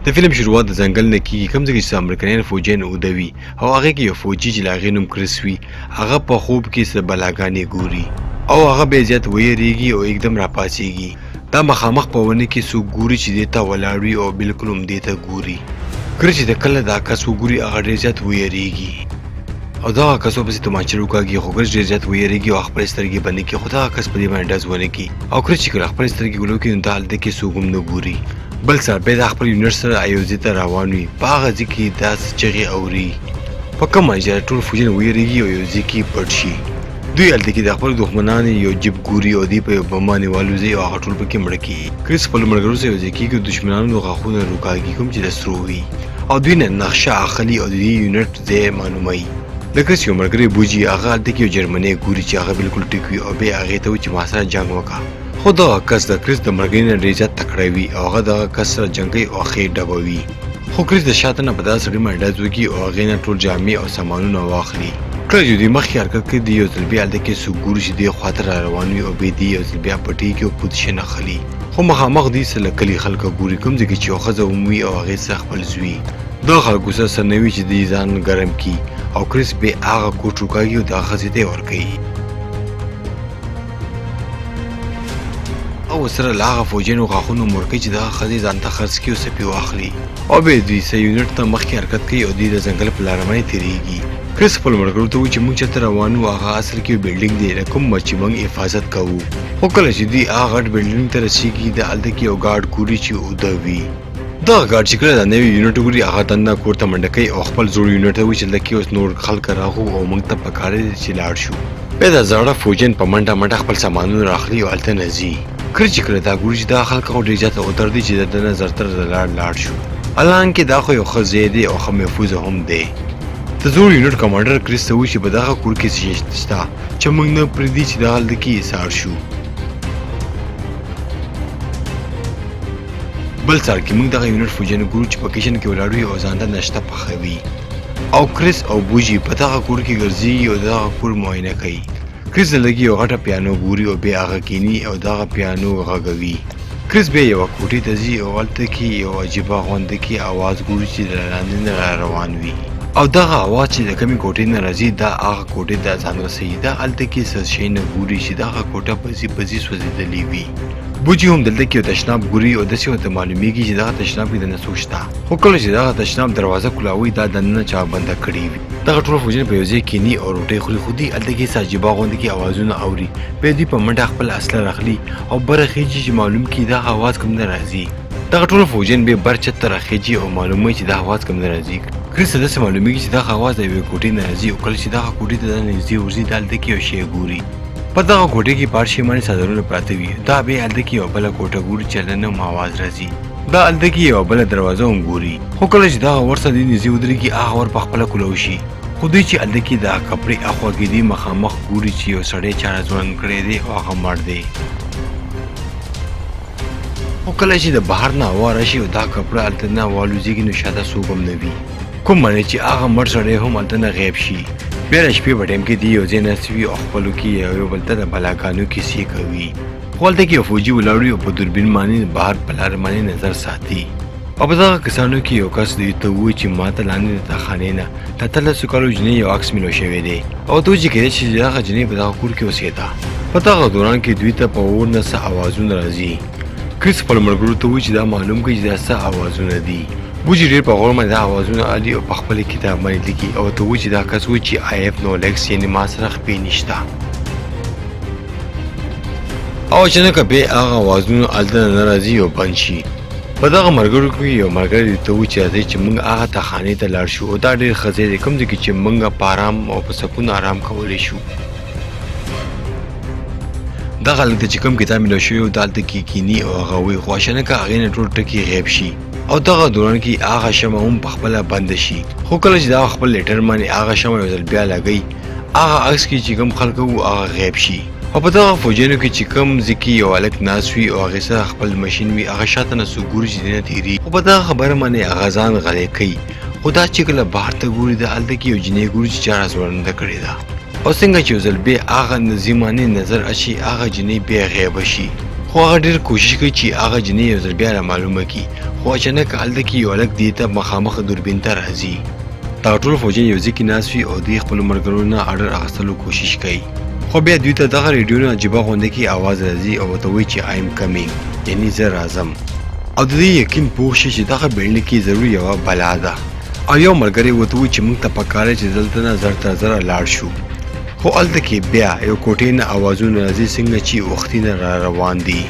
د فلم شروعات د ځنګل نه کیږي کوم ځای چې امریکایان فوجیان اودوي او هغه کې یو فوجي چې لاغې نوم کریس وي هغه په خوب کې څه بلاګانې ګوري او هغه به زیات ویریږي او एकदम راپاسيږي دا مخامخ په ونه کې څوک ګوري چې دیتا ولاړوي او بالکل هم دیتا ګوري کله چې د کله دا کس وګوري هغه ډېر زیات ویریږي او دا کس په تماچر وکاږي خو ډېر زیات ویریږي او خپل سترګې باندې کې خدا کس په دې باندې داس ونه کې او کله چې خپل سترګې ګلو کې دا حالت کې څوک هم نه ګوري بل سر به د خپل یونټ سره ایوزي ته روان وي په هغه ځکه داس چغې اوري په کومه چې ټول فوجین ویریږي او یو ځکه پټ شي دوی هلته کې د خپل دښمنانو یو جیب ګوري او دی په بمانه والوزي او هغه ټول پکې مړ کی کریس خپل مرګرو سره یو ځکه کې دښمنانو غاخونه روکاږي کوم چې د سروي او دوی نه نقشه اخلي او د یونټ ځای معلومي د کریس یو مرګري بوجي هغه هلته کې جرمني ګوري چې هغه بالکل ټیک وي او به هغه ته چې ما سره جنگ وکړه خو دا کس د کریس د مرګري نه ډېر زیات تکړه وي او هغه د کس سره جنگي او خیر ډبوي خو کریس د شاته نه په داسې سړي باندې ډز وکړي او هغې نه ټول جامې او سامانونه واخلي کله چې دوی مخکې حرکت کوي د یو ځل بیا هلته کې څوک ګوري چې دې خواته را روان وي او بیا دې یو ځل بیا پټېږي او پوزیشن اخلي خو مخامخ دوی سره کلي خلکو ګوري کوم ځای کې چې یو ښځه وموي او هغې څخه خپل زوی دا خلکو سره څه نه وي چې دوی ځان ګرم کړي او کریس بیا هغه کوټ وکاږي او دا ښځې ته یې ورکوي او سره لاغه فوجینو غاخونو مرکه چې دا خزي ځان ته خرڅ کیو سپي واخلي او به دوی سې یونټ ته مخکې حرکت کوي او دوی د ځنګل په لار باندې تیریږي کریس خپل مرګرو ته و چې موږ چېرته روان وو هغه اصل کې بلډینګ دی کوم چې موږ حفاظت کوو خو کله چې دوی هغه غټ بلډینګ ته رسېږي د هلته کې یو ګارډ ګوري چې ودوي دا ګارډ چې کله د نوي یونټ ګوري هغه دننه کور ته منډه کوي او خپل زوړ یونټ ته وایي چې دلته کې اوس نور خلک راغو او موږ ته پکار دی چې لاړ شو بیا د زاړه فوجین په منډه خپل سامانونه راخلي او هلته نه ځي کله چې کله دا ګوري چې دا خلک خو ډېر زیات اوتر دي چې د نظر تر لاړ شو حالانکې دا خو یو ښه ځای دی او ښه محفوظ هم دی د زوړ یونټ کمانډر کریس ته وایي چې په دغه کور کې څه شته چې موږ نه پرېږدي چې دا هلته کې ایسار شو بل سر کې موږ دغه یونټ فوجیانو ګورو چې په کیشن کې ولاړ وي او ځان ته ناشته پخوي او کریس او بوجي په دغه کور کې ګرځي او دغه کور معاینه کوي کریس لګي یو غټه پیانو ګوري او بیا هغه کینی او دغه پیانو غږوي کریس بیا یو کوټې ته ځي او هلته کې یو عجیبه غونډه کې आवाज ګوري چې لاندې نه روان وي او دغه आवाज چې د کمی کوټې نه راځي دا هغه کوټې ته ځان رسوي دا هلته کې څه شی نه ګوري چې دغه کوټه پزي سوځېدلې وي بوجي هم دلته کې یو تشناب ګوري او داسې ورته معلومیږي چې دغه تشناب کې دننه څوک شته خو کله چې دغه تشناب دروازه کلاوي دا دننه چا بنده کړې وي دغه ټول فوجیان په یو ځای کیني او روټۍ خوري خو دوی هلته کې څه عجیبه غوندې کې اوازونه اوري بیا دوی په منډه خپل اسلحه راخلي او بره خیجي چې معلوم کړي دا اواز کوم نه راځي دغه ټول فوجیان بیا بر چت ته راخیجي او معلوموي چې دا اواز کوم نه راځي کریس ته داسې معلومیږي چې دغه اواز د یوې کوټې نه راځي او کله چې دغه کوټې ته نږدې ورځي دا هلته کې یو شی ګوري په دغه کوټې کې پاړ شیماني څادرونه پراته وي دا بیا هلته کې یوه بله کوټه ګوري چې هلته هم اواز راځي دا هلته کې یوه بله دروازه هم ګوري خو کله چې دغه ور سره دوی نږدې ودرېږي هغه ور په خپله کولو شي خو دوی چې هلته کې د کپړې اخوا کې دي مخامخ ګوري چې یو سړی چا ځوړند کړی دی او هغه مړ دی خو کله چې د بهر نه هوا راشي او دا کپړه هلته نه والوزېږي نو شاته څوک هم نه وي کوم معنی چې هغه مړ سړی هم هلته نه غیب شي بیا د شپې په ټایم کې دوی یو ځای ناست وي او خپلو کې یو بل ته د بلاګانو کیسې کوي خو هلته کې یو فوجي ولاړ وي او په دوربین باندې بهر په لاره باندې نظر ساتي او په دغه کسانو کې یو کس دوی ته ووایي چې ما ته لاندې د تخانې نه د 13 کالو جنۍ یو عکس میلو شوی دی او ته چې کېدای شي چې دغه جنۍ په دغه کور کې اوسېده په دغه دوران کې دوی ته په اور نه څه اوازونه راځي کریس خپل ملګرو ته وایي چې دا معلوم کړي چې دا څه اوازونه دي بوجي ډېر په غور باندې دا اوازونه علي او په خپل کتاب باندې لیکي او ته وایي چې دا کس وایي چې آی اف نو لیکس یعنې ما سره خپې نشته او اچانک بیا هغه اوازونه هلته نه راځي او بند شي په دغه ملګرو کې یو ملګری ته وایي چې راځئ چې موږ هغه تخانې ته لاړ شو او دا ډېر ښه ځای دی کوم ځای کې چې موږ په ارام او په سکون ارام کولی شو دغه هلک ته چې کوم کتاب میلاو شوی و دا هلته کې کیني او هغه وایي خو اچانک هغې نه ټول ټکي غیب شي او دغه دوران کې هغه شمع هم په خپله بنده شي خو کله چې دغه خپل لیټر باندې هغه شمع یو ځل بیا لګوي هغه عکس کې چې کوم خلک وو هغه غیب شي او په دغه فوجیانو کې چې کوم ځای کې یو هلک ناست وي او هغې سره خپل مشین وي هغه شاته نه څوک ګوري چې دی نه تېرېږي خو په دغه خبره باندې هغه ځان غلی کوي خو دا چې کله بهر ته ګوري د هلته کې یو جنۍ ګوري چې چا راځوړنده کړې ده او څنګه چې یو ځل بیا هغه نظیمانه نظر اچي هغه جنۍ بیا غیبه شي خو خو هغه ډېر کوشش کوي چې هغه جنې یو ځل بیا معلومه کړي، خو اچانک هلته کې یو هلک دې ته مخامخ دوربین ته راځي. دغه ټول فوجیان یو ځای کې ناست وي او دوی خپلو ملګرو نه اډر اخیستلو کوشش کوي، خو بیا دوی ته دغه ریډیو نه عجیبه غونډه کې اواز راځي او ورته وایي چې آی ایم کمینګ، یعنې زه راځم. او د دې یقین پوه شي چې دغه بلډینګ کې ضرور یوه بلا ده. او یو ملګری ورته وایي چې موږ ته پکار دی چې دلته نه زر تر زره لاړ شو. خو هلته کې بیا یو کوټې نه اوازونه راځي څنګه چې وختي نه را روان دي.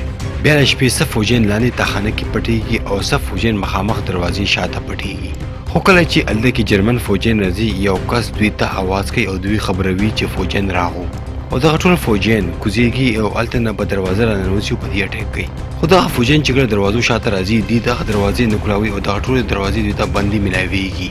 بیا د شپې څه فوجیان لاندې تخانه کې پټېږي او څه فوجیان مخامخ دروازې شاته پټېږي. خو کله چې هلته کې جرمن فوجیان راځي یو کس دوی ته آواز کوي او دوی خبروي چې فوجیان راغو. او دغه ټول فوجیان کوزیږي او هلته نه به دروازه راننوځي او په دې اټیک کوي. خو دغه فوجیان چې کله دروازو شاته راځي دوی دغه دروازې نکلاوي او دغه ټولې دروازې دوی ته بندي میلاویږي.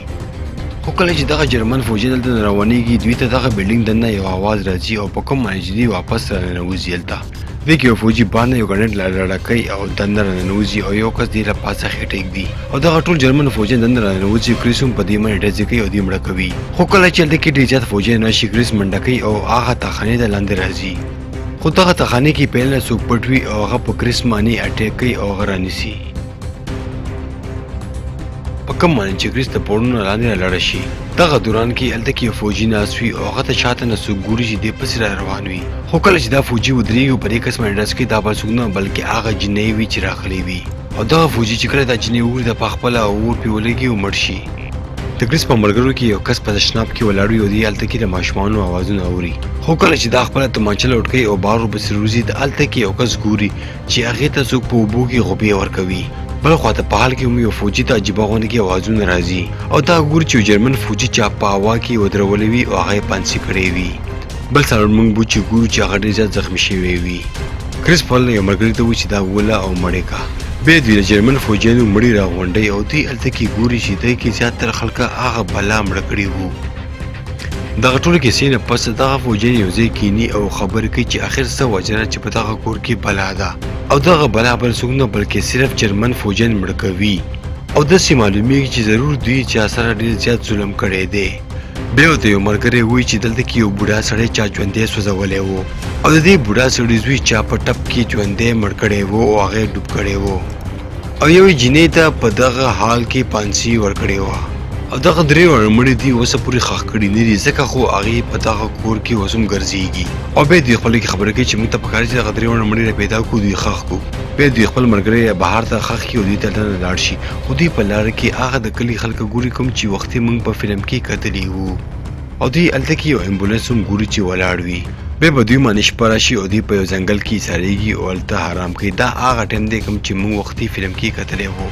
خو کله چې دغه جرمن فوجیان دلته نه روانېږي دوی ته دغه بلډینګ دننه یو آواز راځي او په کوم باندې چې دوی واپس راننوځي هلته دوی کې یو فوجي باندې یو ګرنیټ لړه کوي او دننه راننوځي او یو کس دې له پاسه خېټه ږدي او دغه ټول جرمن فوجیان دننه راننوځي. کریس هم په دې باندې ډزې کوي او دوی مړه کوي. خو کله چې هلته کې ډېر زیات فوجیان راشي کریس منډه کوي او هغه تاخانې ته لاندې راځي. خو دغه تاخانې کې پیل نه څوک پټ وي او هغه په کریس باندې اټیک کوي او هغه رانیسي. په کوم باندې چې کریس د پوړونو لاندې رالاړه شي. دغه دوران کې هلته کې یو فوجي ناست وي او هغه ته شاته نه څوک ګوري چې دې پسې را روان وي. خو کله چې دا فوجي ودرېږي او په دې کس باندې ډز کوي دا به څوک نه بلکې هغه جنۍ وي چې راغلی وي. او دغه فوجي چې کله دا جنۍ وګوري د په خپله اور پرې ولګي او مړ شي. د کریس په ملګرو کې یو کس په تشناب کې ولاړ وي او دوی هلته کې د ماشومانو اوازونه اوري. خو کله چې دا خپله تومانچه لوټ کوي او بار ورپسې روزي د هلته کې یو کس ګوري چې هغې ته څوک په اوبو کې غوبې ورکوي. بل خواته په حال کې هم یو فوجي ته عجیبه غونډه کې اوازونه راځي او دا ګوري چې یو جرمن فوجي چا په هوا کې ودرولی وي او هغه یې پانسي کړی وي. بل سره موږ بو چې ګورو چې هغه ډېر زیات زخمي شوی وي. کریس خپل یو ملګري ته وایي چې دا وله او مړې کا. بیا دوی د جرمن فوجیانو مړي راغونډوي او دوی هلته کې ګوري چې دوی کې زیاتره خلکه هغه بلا مړه کړي وو. دغه ټولې کیسې نه پس دغه فوجیان یو ځای کیني او خبرې کوي چې اخر څه وجه ده چې په دغه کور کې بلا ده او دغه بلا بل څوک نه بلکې صرف جرمن فوجیان مړه کوي. او داسې معلومیږي چې ضرور دوی چا سره ډېر زیات ظلم کړی دی. بیا ورته یو ملګری وایي چې دلته کې یو بوډا سړی چا ژوندی سوځولی و او د دې بوډا سړي زوی چا په ټپ کې ژوندی مړ کړی و او هغه یې ډوب کړی و او یوې جینۍ ته په دغه حال کې پانسي ورکړې وه. او دغه درې واړه مړي دي اوسه پورې ښخ کړي نه دي ځکه خو هغې په دغه کور کې اوس هم ګرځېږي. او بیا دوی خپلو کې خبره کوي چې موږ ته پکار چې دغه درې واړه مړي را پیدا کړو دوی ښخ کړو. بیا دوی خپل ملګری بهر ته ښخ کړي او دوی ته دننه لاړ شي. خو دوی په لاره کې هغه د کلي خلکه ګوري کوم چې وختي موږ په فلم کې کتلي وو او دوی هلته کې یو امبولانس هم ګوري چې ولاړ وي. بیا به دوی باندې شپه راشي او دوی په یو ځنګل کې ایسارېږي او هلته حرام کوي. دا هغه ټایم دی کوم چې موږ وختي فلم کې کتلی وو.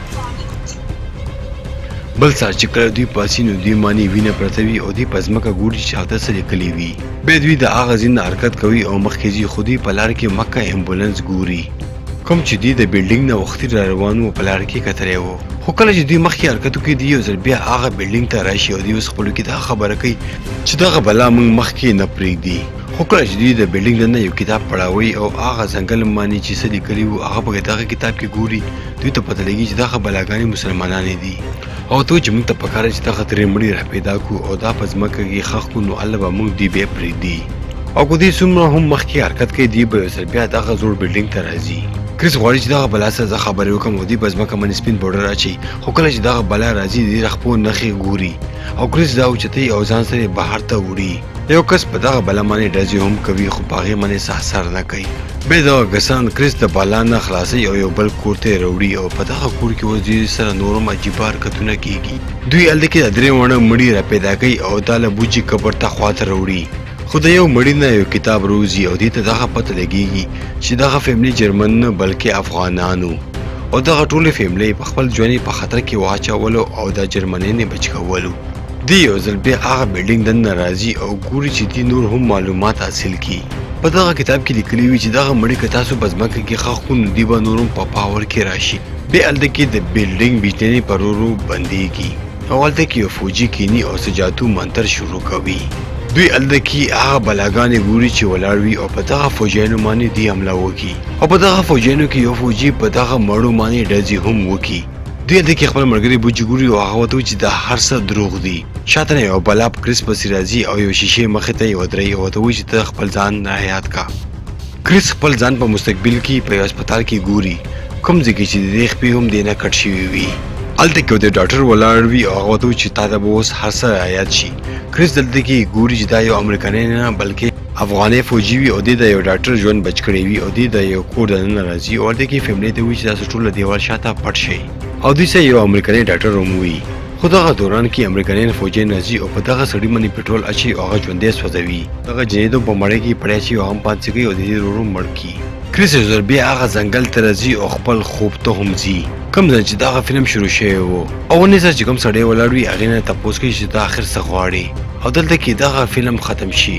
بل سهار چې کله دوی پاسي نو دوی باندې وینه پرته وي او دوی په ځمکه ګوري چې هلته څه لیکلي وي. بیا دوی د هغه ځای نه حرکت کوي او مخکې ځي خو دوی په لاره کې مکه امبولانس ګوري کوم چې دوی د بلډینګ نه وختي را روان وو په لاره کې کتلی وو. خو کله چې دوی مخکې حرکت وکړي دوی یو ځل بیا هغه بلډینګ ته راشي او دوی اوس خپلو کې دا خبره کوي چې دغه بلا موږ مخکې نه پرېږدي. خو کله چې دوی د بلډینګ دننه یو کتاب پړاوي او هغه ځنګل باندې چې څه لیکلي وو هغه په دغه کتاب کې ګوري دوی ته پته لګي چې دغه بلاګانې مسلمانانې دي. او ته چې موږ ته پکار چې دغه درې مړي را پیدا کړو او دا په ځمکه کې ښخ کړو نو الله به موږ دوی بیا پرېږدي. او که دوی څومره هم مخکې حرکت کوي دوی به یو ځل بیا دغه زوړ بلډینګ ته راځي. کریس غواړي چې دغه بلا سره زه خبرې وکړم او دوی په ځمکه باندې سپین بوډر اچوي. خو کله چې دغه بلا راځي دوی د خپلو نښې ګوري او کریس دا اوچتوي او ځان سره یې بهر ته وړي. یو کس په دغه بلا باندې ډزې هم کوي خو په هغې باندې څه اثر نه کوي. بیا دغه کسان کریس د بالا نه خلاصوي او یو بل کور ته یې راوړي او په دغه کور کې اوس دوی سره نور هم عجیبه حرکتونه کېږي. دوی هلته کې د درې واړه مړي را پیدا کوي او دا له بوجي قبر ته خواته راوړي. خو د یو مړي نه یو کتاب روزي او دې ته دغه پته لګېږي چې دغه فیملي جرمن نه بلکې افغانانو او دغه ټولې فیملۍ په خپل ژوند یې په خطر کې واچولو او د جرمنیان یې بچ کولو. دوی یو ځل بیا هغه بلډینګ دننه راځي او ګوري چې دوی نور هم معلومات حاصل کړي. په دغه کتاب کې لیکلي وي چې دغه مړي که تاسو په ځمکه کې ښخ کړو نو دوی به نور هم په پاور کې راشي. بیا هلته کې د بلډینګ بجنې په ورو بندېږي او هلته کې یو فوجي کیني او سجاتو منتر شروع کوي. دوی هلته کې هغه بلاګانې ګوري چې ولاړ وي او په دغه فوجیانو باندې دوی حمله وکړي او په دغه فوجیانو کې یو فوجي په دغه مړو باندې ډزې هم وکړي. دوی هلته کې خپل ملګري بوجي ګوري او هغه ورته وایي چې دا هر څه دروغ دي. شاته نه یو بلا په کریس پسې راځي او یو شیشې مخې ته یې ودروي او ورته وایي چې ته خپل ځان راحیات کا. کریس خپل ځان په مستقبل کې په هسپتال کې ګوري کوم ځای کې چې د دې خپې هم دینه کټ شوي وي هلته کې د ډاکټر ولاړ وي او هغه ورته وایي چې تا ته به اوس هر څه یاد شي کریس دلته کې ګوري چې دا یو امریکایی نه بلکې افغاني فوجي وي او دې د یو ډاکټر ژوند بچ کړی وي او دې د یو کور دننه راځي او هلته کې فیملي ته وایي چې تاسو ټول له دیوال شاته پټ شئ او دوی سره یو امریکایی ډاکټر هم وي خو دغه دوران کې امریکایان فوجیان راځي او په دغه سړي باندې پټرول اچي او هغه ژوندی سوځوي دغه جنیدو په مړۍ کې پړی اچي او هم پاتې کوي او د دې ورو مړ کړي کریس یو ځل بیا هغه ځنګل ته راځي او خپل خوب ته هم ځي کوم ځای چې دغه فلم شروع شوی و او ونې سره چې کوم سړی ولاړ وي هغې نه تپوس کوي چې ته اخر څه غواړې او دلته کې دغه فلم ختم شي